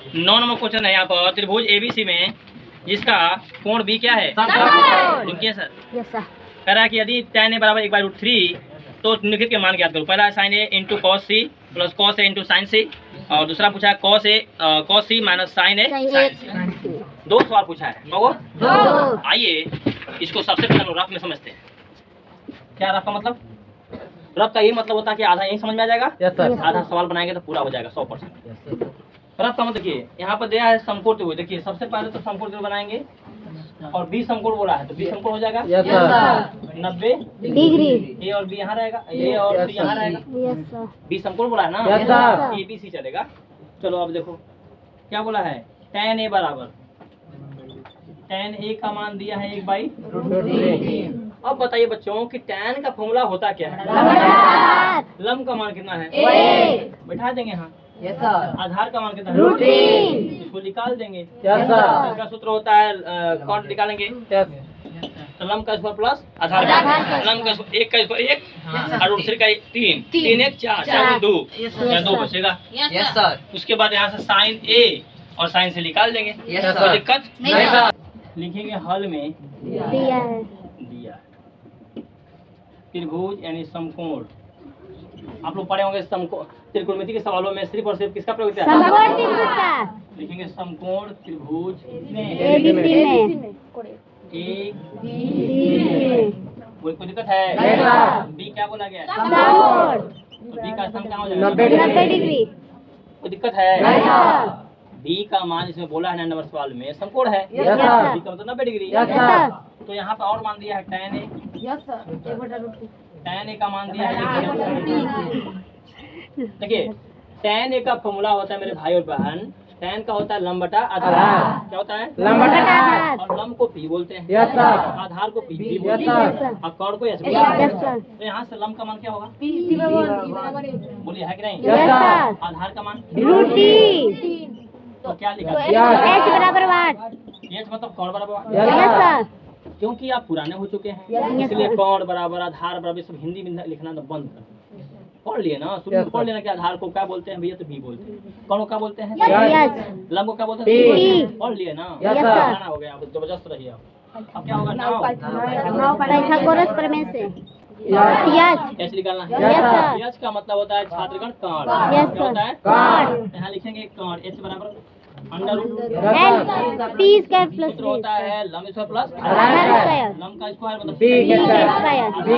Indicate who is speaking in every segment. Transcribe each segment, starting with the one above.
Speaker 1: 9 number question है यहाँ पर त्रिभुज एबीसी में जिसका कोण बी क्या है? रुकिए सर।
Speaker 2: Yes sir.
Speaker 1: कह रहा है कि यदि tan a बराबर 1/√3 तो निम्नलिखित के मान ज्ञात करो। पहला sin a into cos C plus cos A into sine C, और दूसरा पूछा है cos C minus sine A sine C. 2 सवाल पूछा है। आइए इसको सबसे पहले रफ में समझते हैं। क्या रफ का मतलब? रफ का ये मतलब होता है कि आधा यही समझ में आ जाएगा। आधा सवाल बनाएंगे तो पूरा हो जाएगा 100%। रफ का मतलब देखिए यहाँ पर दिया है समकोण त्रिभुज। देखिए सबसे पहले तो समकोण त्रिभुज बनाएंगे और बी समकोण बोला है तो बी समकोण हो जाएगा 90
Speaker 2: डिग्री।
Speaker 1: ए और बी यहाँ रहेगा, ए और सी यहाँ रहेगा। बी समकोण बोला है ना, ए बी सी चलेगा। चलो अब देखो क्या बोला है, tan a बराबर tan a का मान दिया है 1/√3। अब बताइए बच्चों कि tan का फॉर्मूला होता क्या है? लंब का मान कितना है? बैठा देंगे यहाँ। आधार का मान कितना है?
Speaker 2: √3।
Speaker 1: इसको निकाल देंगे। इसका सूत्र होता है कौन निकालेंगे? तो लंब का स्क्वायर प्लस आधार का। लंब का 1 का स्क्वायर 1 और √3 का 3, 3 1 4 4 2 या 2 बचेगा। उसके बाद यहाँ से साइन ए और साइन से निकाल देंगे। कोई दिक्कत नहीं। लिखेंगे हल में
Speaker 2: दिया है
Speaker 1: त्रिभुज यानी समकोण। आप लोग पढ़े होंगे समकोण त्रिकोणमिति के सवालों में सिर्फ और सिर्फ किसका प्रयोग किया है?
Speaker 2: समकोण त्रिभुज का।
Speaker 1: लिखेंगे समकोण त्रिभुज
Speaker 2: एबीसी में
Speaker 1: कोई दिक्कत है? बी क्या बोला गया है?
Speaker 2: समकोण।
Speaker 1: तो बी का स्थान कहाँ हो जाएगा?
Speaker 2: 90 डिग्री।
Speaker 1: कोई दिक्कत है? बी का मान इसमें बोला है 9 नंबर सवाल में समकोण है। बी का मतलब 90 डिग्री। तो यहाँ पे और मान दिया है tan a। tan a का मान दिया है। देखिए tan a का फॉर्मूला होता है मेरे भाई और बहन, tan का होता है लंब बटा आधार। क्या होता है?
Speaker 2: लंब बटा आधार।
Speaker 1: और लंब को p बोलते हैं, आधार को p बोलते हैं, और कोण को s बोलते हैं। तो यहाँ से लंब का मान क्या होगा? बोलिए है कि नहीं? आधार का मान
Speaker 2: √3।
Speaker 1: तो क्या लिखा?
Speaker 2: h बराबर 8।
Speaker 1: h मतलब कोण बराबर। क्योंकि आप पुराने हो चुके हैं इसलिए कोण बराबर आधार बराबर सब हिंदी में लिखना तो बंद कर पढ़ लिए ना। शुरू में पढ़ लेना कि आधार को क्या बोलते हैं भैया, तो बी बोलते हैं। कोण को क्या बोलते हैं? लंब को क्या बोलते हैं? पढ़ लिए ना। हो गया, अब जबरदस्त रहिए। अब क्या होगा?
Speaker 2: पाइथागोरस प्रमेय से
Speaker 1: एच निकालना है। एच का मतलब होता है छात्रगण कण। क्या होता है? यहाँ लिखेंगे कण। एच बराबर
Speaker 2: p स्क्वायर प्लस
Speaker 1: सूत्र होता है लंब स्क्वायर प्लस
Speaker 2: आधार स्क्वायर।
Speaker 1: लंब का स्क्वायर मतलब
Speaker 2: b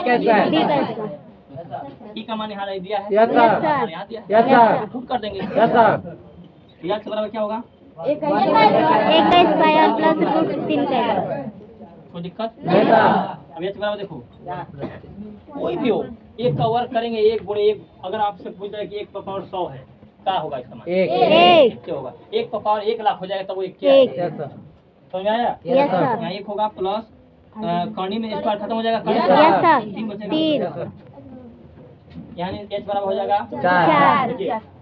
Speaker 2: का स्क्वायर।
Speaker 1: ई का मान यहाँ दिया है। यहाँ
Speaker 2: दिया
Speaker 1: खुद कर देंगे। एच बराबर क्या होगा?
Speaker 2: 1 का स्क्वायर प्लस √3 का।
Speaker 1: कोई दिक्कत नहीं। अब एच बराबर देखो कोई भी हो, 1 का वर्ग करेंगे 1 गुणे 1। अगर आपसे पूछ रहा है कि 1 का पावर 100 है, क्या होगा इसका मान? 1 क्या होगा? 1 का पावर 1 लाख हो जाएगा तब वो 1 क्या है? समझ में आया? यहाँ 1 होगा प्लस कर्णी में स्क्वायर खत्म हो जाएगा। 3 यानी h बराबर हो जाएगा 4।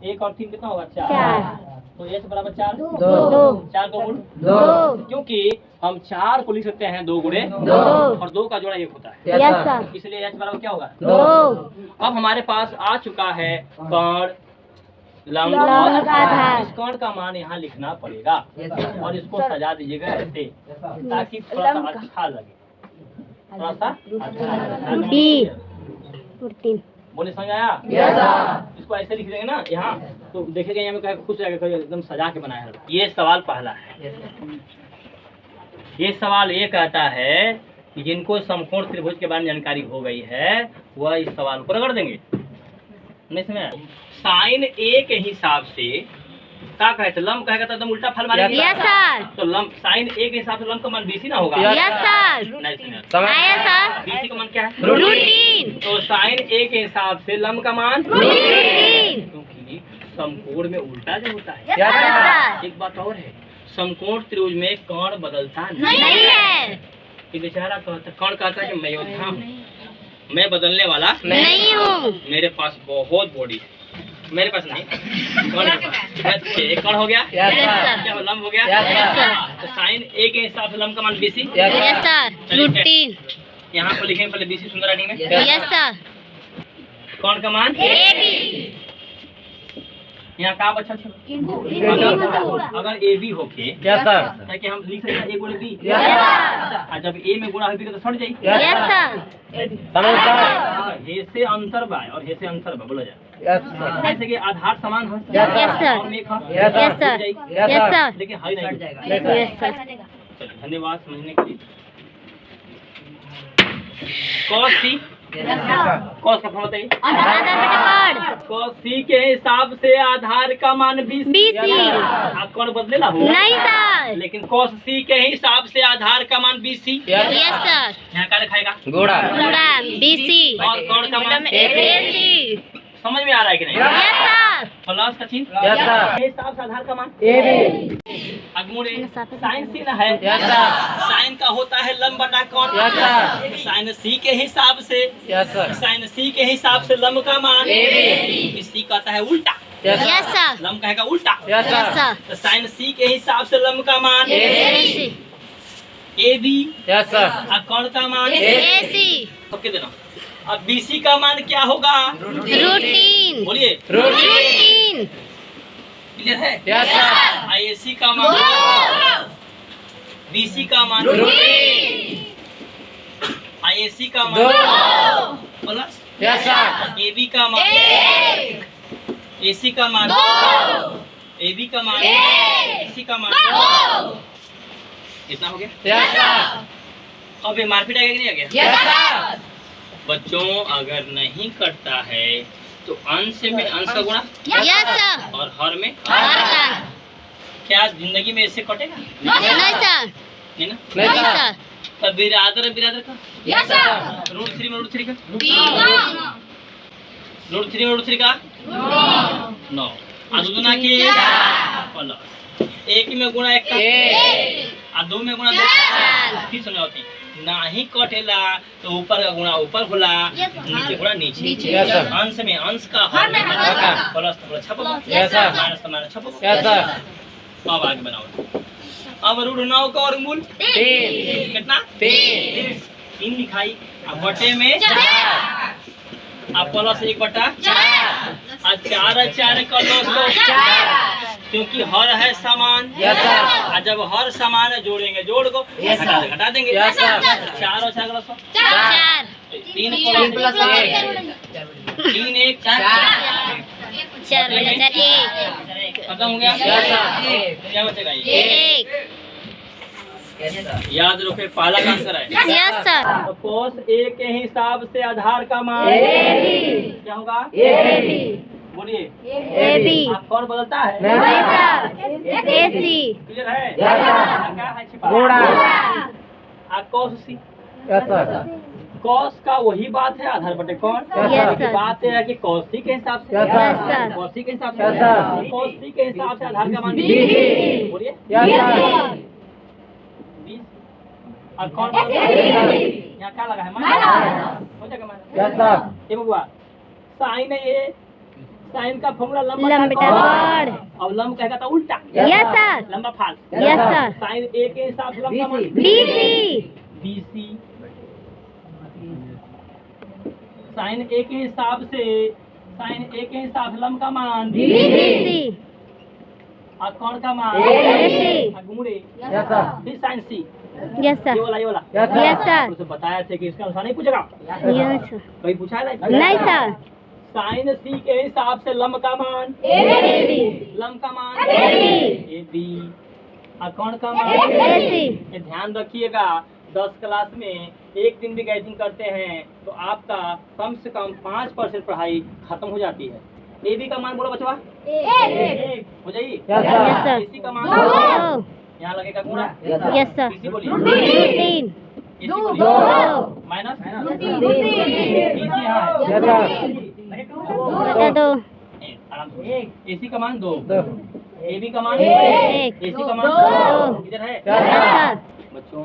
Speaker 1: 1 और 3 कितना होगा? 4। तो h बराबर 4 4 को गुण 2, क्योंकि हम 4 को लिख सकते हैं 2 गुणे 2 और 2 का जोड़ा 1 होता है। इसलिए h बराबर क्या होगा? 2। अब हमारे पास आ चुका है कण लंब और आधार। इस कण का मान यहाँ लिखना पड़ेगा और इसको सजा दीजिएगा ऐसे ताकि थोड़ा सा अच्छा लगे। थोड़ा सा अच्छा बोले समझ आया? इसको ऐसे लिख देंगे ना यहाँ, तो देखेगा यहाँ में खुश रहेगा एकदम सजा के बनाया है। ये सवाल पहला है। ये सवाल ये कहता है कि जिनको समकोण त्रिभुज के बारे में जानकारी हो गई है वह इस सवाल को रगड़ देंगे। नहीं समझ? साइन ए के हिसाब से क्या कहते? लंब कहेगा तो एकदम उल्टा फल मारेंगे।
Speaker 2: Yes sir.
Speaker 1: तो लंब साइन ए के हिसाब से लंब का मान बीसी ना होगा?
Speaker 2: Yes sir.
Speaker 1: नहीं
Speaker 2: सर।
Speaker 1: बीसी का मान क्या है?
Speaker 2: √3।
Speaker 1: तो साइन ए के हिसाब से लंब का मान
Speaker 2: √3।
Speaker 1: क्योंकि समकोण में उल्टा जो होता है।
Speaker 2: Yes sir.
Speaker 1: एक बात और है, समकोण त्रिभुज में कोण बदलता नहीं
Speaker 2: है।
Speaker 1: ये बेचारा कहता कौन कहता है कि मैं योद्धा हूँ, मैं बदलने वाला
Speaker 2: नहीं हूँ,
Speaker 1: मेरे पास बहुत बॉडी है। मेरे पास नहीं, कौन के पास? एक कौन हो गया? क्या लंब हो गया? तो साइन ए के हिसाब से लंब का मान बीसी।
Speaker 2: Yes sir. √3।
Speaker 1: यहाँ पर लिखेंगे पहले बीसी सुंदर राइटिंग में।
Speaker 2: Yes sir.
Speaker 1: कौन का मान?
Speaker 2: AB।
Speaker 1: यहाँ काम अच्छा अच्छा अगर ए बी होके
Speaker 3: यस सर।
Speaker 1: कि हम लिख सकते हैं ए गुणे बी,
Speaker 3: यस सर।
Speaker 1: और जब ए में गुणा हो बी तो सड़ जाई।
Speaker 2: Yes sir.
Speaker 3: समझ सर।
Speaker 1: हे से अंतर बा और हे से अंतर बा बोला जाए
Speaker 3: यस सर।
Speaker 1: जैसे कि आधार समान है
Speaker 2: यस सर।
Speaker 1: और में खा
Speaker 3: yes
Speaker 2: yes sir. Yes sir.
Speaker 1: लेकिन है नहीं।
Speaker 2: Yes sir.
Speaker 1: चलिए धन्यवाद समझने के लिए। cos c cos का फॉर्म बताइए।
Speaker 2: आधार बटा
Speaker 1: cos c के हिसाब से आधार का मान 20
Speaker 2: BC।
Speaker 1: आप कौन बदलेला हो?
Speaker 2: नहीं सर।
Speaker 1: लेकिन cos c के हिसाब से आधार का मान 20
Speaker 2: यस सर।
Speaker 1: यहाँ क्या लिखाएगा?
Speaker 3: गुड़ा।
Speaker 2: गुड़ा BC।
Speaker 1: और कौन का मान?
Speaker 2: AC।
Speaker 1: समझ में आ रहा है कि नहीं?
Speaker 2: Yes sir.
Speaker 1: प्लस का चिन्ह
Speaker 3: यस सर।
Speaker 1: के हिसाब से आधार का मान
Speaker 3: ए बी।
Speaker 1: अगमुड़े साइन सी ना है।
Speaker 3: Yes sir.
Speaker 1: साइन का होता है लंब बटा कोण।
Speaker 3: Yes sir.
Speaker 1: साइन सी के हिसाब से
Speaker 3: यस सर।
Speaker 1: साइन सी के हिसाब से लंब का मान
Speaker 3: ए
Speaker 1: बी। सी कहता है उल्टा,
Speaker 3: यस
Speaker 2: यस सर।
Speaker 1: लंब कहेगा उल्टा।
Speaker 3: Yes
Speaker 2: yes
Speaker 3: sir.
Speaker 2: सर।
Speaker 1: तो साइन सी के हिसाब से लंब का मान
Speaker 2: AC।
Speaker 1: A B
Speaker 3: yes sir.
Speaker 1: और कोण का मान
Speaker 2: AC।
Speaker 1: ओके देना। अब बीसी का मान क्या होगा?
Speaker 2: रूटीन।
Speaker 1: बोलिए
Speaker 2: रूटीन।
Speaker 1: क्लियर है?
Speaker 3: Yes sir.
Speaker 1: आईएसी का मान बीसी का मान आईएसी का मान प्लस
Speaker 3: यस सर।
Speaker 1: एबी का मान एसी का मान एबी का मान एसी का मान इतना हो गया।
Speaker 3: Yes sir.
Speaker 1: अब ये मारपीट आएगा कि नहीं आ गया?
Speaker 3: Yes sir.
Speaker 1: बच्चों अगर नहीं करता है तो अंश में अंश का गुणा
Speaker 2: यस सर।
Speaker 1: और हर में
Speaker 2: हर का।
Speaker 1: क्या जिंदगी में इससे कटेगा?
Speaker 2: नहीं सर।
Speaker 1: नहीं ना?
Speaker 3: नहीं
Speaker 2: नहीं
Speaker 3: सर।
Speaker 2: सर।
Speaker 1: तब बिरादर बिरादर का
Speaker 2: यस सर।
Speaker 1: रूट 3 में रूट 3 का
Speaker 2: रूट
Speaker 1: रूट 3 में रूट 3 का 9 और दुगुना के प्लस एक में गुणा एक का और दो में गुणा दो फिर सुना होती ना ही कटेला तो ऊपर का गुणा ऊपर होला नीचे गुणा नीचे।
Speaker 3: Yes sir.
Speaker 1: अंश में अंश का हर में हर का प्लस प्लस छपो
Speaker 3: यस सर।
Speaker 1: माइनस का माइनस छपो।
Speaker 3: Yes sir.
Speaker 1: अब आगे बनाओ। अब रूट 9 का वर्गमूल
Speaker 3: 3
Speaker 1: कितना? 3 लिखाई अब बटे में अब प्लस 1 बटा और 4 का लॉस क्योंकि हर है समान।
Speaker 3: Yes sir.
Speaker 1: और जब हर समान है जोड़ेंगे जोड़ को
Speaker 3: यस सर।
Speaker 1: घटा देंगे।
Speaker 3: Yes sir.
Speaker 1: 4 और 4 का लॉस
Speaker 2: 4
Speaker 1: 3
Speaker 3: 3
Speaker 1: प्लस
Speaker 3: 1
Speaker 1: 3 1 4
Speaker 2: 4 बटा 1
Speaker 1: खत्म हो गया।
Speaker 3: Yes sir.
Speaker 1: क्या बचेगा ये?
Speaker 2: 1
Speaker 1: याद रखो पहला का आंसर है।
Speaker 2: Yes sir.
Speaker 1: तो cos A के हिसाब से आधार का मान क्या होगा? बोलिए
Speaker 2: AB।
Speaker 1: आप कौन बदलता है?
Speaker 2: नहीं सर। AC।
Speaker 1: क्लियर है?
Speaker 3: Yes sir.
Speaker 1: क्या है छिपा?
Speaker 3: गुणा।
Speaker 1: आप cos C
Speaker 3: yes sir.
Speaker 1: cos का वही बात है आधार बटे कौन?
Speaker 2: Yes sir.
Speaker 1: बात है कि cos C के हिसाब से
Speaker 3: यस
Speaker 2: सर।
Speaker 1: cos C के हिसाब से
Speaker 3: यस सर।
Speaker 1: cos C के हिसाब से आधार का मान
Speaker 2: BC।
Speaker 1: बोलिए
Speaker 3: यस सर।
Speaker 1: 20 और कौन यहाँ क्या लगा है? माइनस हो जाएगा माइनस।
Speaker 3: Yes sir.
Speaker 1: ये बबुआ साइन है ये साइन का फॉर्मूला
Speaker 2: लंब बटा
Speaker 1: लंबा
Speaker 2: कोण।
Speaker 1: और लंब कहेगा था उल्टा
Speaker 2: यस सर।
Speaker 1: लंबा फाल।
Speaker 2: Yes sir.
Speaker 1: साइन ए के हिसाब से लंबा मान
Speaker 2: BC।
Speaker 1: बीसी साइन ए के हिसाब से साइन ए के हिसाब से लंब का मान
Speaker 2: BC।
Speaker 1: और कौन का मान
Speaker 2: AC।
Speaker 1: और घुमड़े
Speaker 3: यस सर।
Speaker 1: फिर साइन सी
Speaker 2: यस सर।
Speaker 1: ये वाला
Speaker 3: यस सर।
Speaker 2: Yes sir.
Speaker 1: उसे बताया थे कि इसका अनुसार नहीं पूछेगा।
Speaker 2: Yes sir.
Speaker 1: कहीं पूछा है
Speaker 2: नहीं सर।
Speaker 1: साइन सी के हिसाब से लंब का मान
Speaker 2: AB।
Speaker 1: लंब का मान
Speaker 2: AB।
Speaker 1: ए बी और कौन का मान
Speaker 2: AC।
Speaker 1: ये ध्यान रखिएगा 10 क्लास में एक दिन भी गैजिंग करते हैं तो आपका कम से कम 5% पढ़ाई खत्म हो जाती है। ए बी का मान बोलो बचवा 1 हो जाइए।
Speaker 3: Yes sir.
Speaker 2: Yes sir.
Speaker 1: AC का मान
Speaker 2: 2
Speaker 1: यहाँ लगेगा गुणा
Speaker 2: यस सर।
Speaker 1: बीसी बोलिए
Speaker 2: रूटीन
Speaker 1: एसी
Speaker 2: 2
Speaker 1: बोलिए माइनस बीसी यहाँ है
Speaker 3: यस सर।
Speaker 2: बटा 2
Speaker 1: आराम से एसी का मान 2
Speaker 3: 2
Speaker 1: ए बी का मान
Speaker 2: 1
Speaker 1: एसी का मान
Speaker 2: 2
Speaker 1: इधर है
Speaker 3: यस
Speaker 2: यस सर।
Speaker 1: बच्चों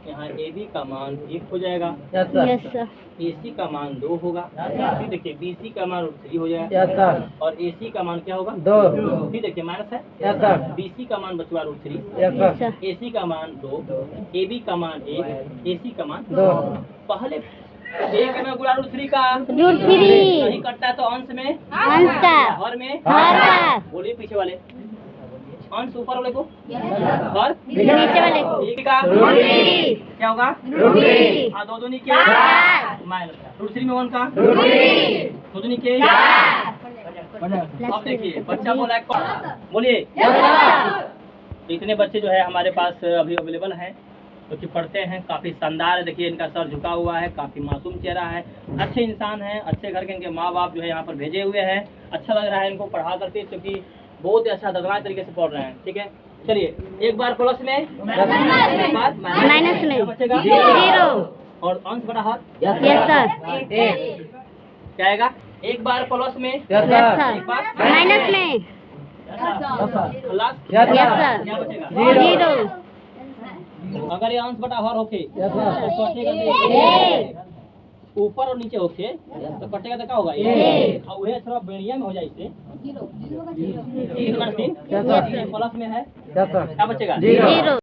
Speaker 1: यहाँ ए बी का मान 1 हो जाएगा
Speaker 3: yes sir.
Speaker 2: Yes sir.
Speaker 1: AC का मान 2 होगा फिर देखिए बीसी का मान 3 हो जाएगा
Speaker 3: यस सर।
Speaker 1: और एसी का मान क्या होगा
Speaker 3: 2
Speaker 1: फिर देखिए माइनस है
Speaker 3: यस सर।
Speaker 1: बीसी का मान बचवा √3
Speaker 3: yes
Speaker 2: yes
Speaker 3: sir.
Speaker 2: Sir.
Speaker 1: AC का मान 2 एबी का मान 1 एसी का मान
Speaker 3: 2
Speaker 1: पहले एक में गुणा √3 का
Speaker 2: √3
Speaker 1: नहीं कटता है तो अंश में
Speaker 2: अंश का
Speaker 1: हर में
Speaker 2: हर का
Speaker 1: बोलिए पीछे वाले अंश ऊपर वाले को हर
Speaker 2: नीचे वाले को
Speaker 1: एक का
Speaker 2: √3
Speaker 1: क्या होगा
Speaker 2: √3
Speaker 1: हाँ दो दूनी के
Speaker 2: 4
Speaker 1: माइनस √3 में 1 का
Speaker 2: √3
Speaker 1: दो दूनी के
Speaker 2: 4
Speaker 1: अब देखिए बच्चा बोला है बोलिए तो इतने बच्चे जो है हमारे पास अभी अवेलेबल हैं क्योंकि पढ़ते हैं, काफ़ी शानदार है। देखिए इनका सर झुका हुआ है, काफ़ी मासूम चेहरा है, अच्छे इंसान हैं, अच्छे घर के इनके माँ बाप जो है यहाँ पर भेजे हुए हैं। अच्छा लग रहा है इनको पढ़ा करके क्योंकि बहुत ही अच्छा दर्दनाक तरीके से पढ़ रहे हैं। ठीक है, चलिए एक बार प्लस में एक बार
Speaker 2: माइनस में
Speaker 1: बचेगा
Speaker 2: 0
Speaker 1: और अंश बड़ा हाथ
Speaker 2: यस सर
Speaker 1: क्या आएगा? एक बार प्लस में
Speaker 2: यस सर माइनस में
Speaker 1: प्लस
Speaker 2: यस सर
Speaker 1: क्या बचेगा?
Speaker 2: 0
Speaker 1: अगर ये अंश बटा हर होके तो कटेगा तो ऊपर और नीचे होके तो कटेगा तो क्या होगा? और वह थोड़ा बेड़िया में हो जाए इससे 3 प्लस में है क्या बचेगा?
Speaker 2: 0